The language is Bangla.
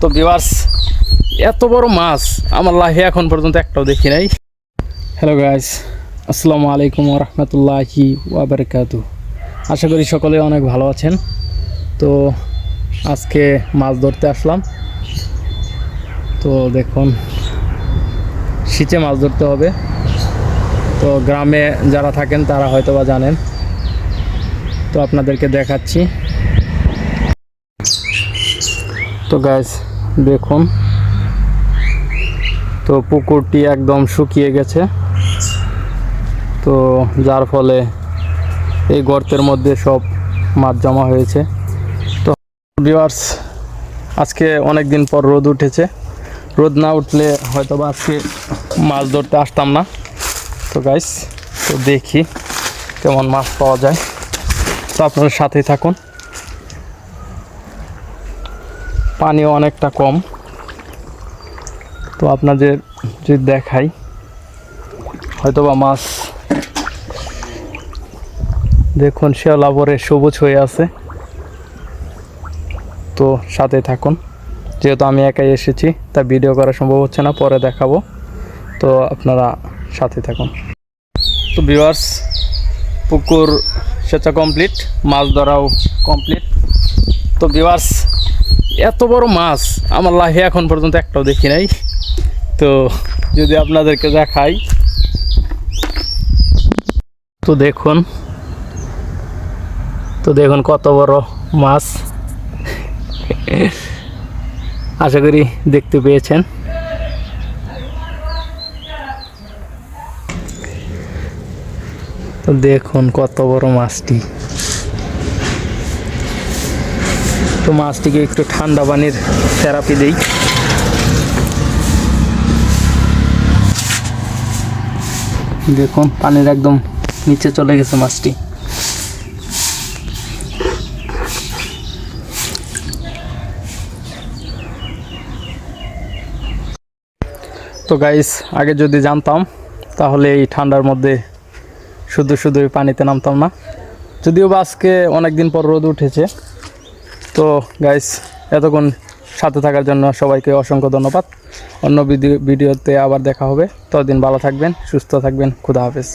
তো ভিউয়ার্স, এত বড় মাছ আমার লাইফে এখন পর্যন্ত একটাও দেখি নাই। হ্যালো গাইস, আসসালামু আলাইকুম ওয়া রাহমাতুল্লাহি ওয়া বারাকাতুহু। আশা করি সকলে অনেক ভালো আছেন। তো আজকে মাছ ধরতে আসলাম। তো দেখুন, শীতে মাছ ধরতে হবে। তো গ্রামে যারা থাকেন তারা হয়তো বা জানেন। তো আপনাদেরকে দেখাচ্ছি। তো গাইস দেখুন, তো পুকুরটি একদম শুকিয়ে গেছে। তো যার ফলে এই গর্তের মধ্যে সব মাছ জমা হয়েছে। তো ভিউয়ার্স, আজকে অনেক দিন পর রোদ উঠেছে। রোদ না উঠলে হয়তো বা আজকে মাছ ধরতে আসতাম না। তো গাইস, তো দেখি কেমন মাছ পাওয়া যায়। তো আপনাদের সাথেই থাকুন। পানিও অনেকটা কম। তো আপনাদের যদি দেখাই, হয়তো বা মাছ দেখুন শ্যাওলা ভরে সবুজ হয়ে আছে। তো সাথে থাকুন। যেহেতু আমি একাই এসেছি তা ভিডিও করা সম্ভব হচ্ছে না, পরে দেখাবো। তো আপনারা সাথে থাকুন। তো ভিউয়ার্স, পুকুর সেচা কমপ্লিট, মাছ ধরাও কমপ্লিট। তো ভিউয়ার্স, এত বড় মাছ আমার লাইফে এখন পর্যন্ত একটাও দেখি নাই। তো যদি আপনাদেরকে দেখাই, তো দেখুন কত বড় মাছ। আশা করি দেখতে পেয়েছেন। তো দেখুন কত বড় মাছটি। তো মাছটিকে একটু ঠান্ডা পানির থেরাপি দেই। দেখুন পানির একদম নিচে চলে গেছে মাছটি। তো গাইস, আগে যদি জানতাম তাহলে এই ঠান্ডার মধ্যে শুধু পানিতে নামতাম না। যদিও বা আজকে অনেক দিন পর রোদ উঠেছে। তো গাইস, এতক্ষণ সাথে থাকার জন্য সবাইকে অসংখ্য ধন্যবাদ। অন্য ভিডিওতে আবার দেখা হবে। ততদিন ভালো থাকবেন, সুস্থ থাকবেন। খুদা হাফেজ।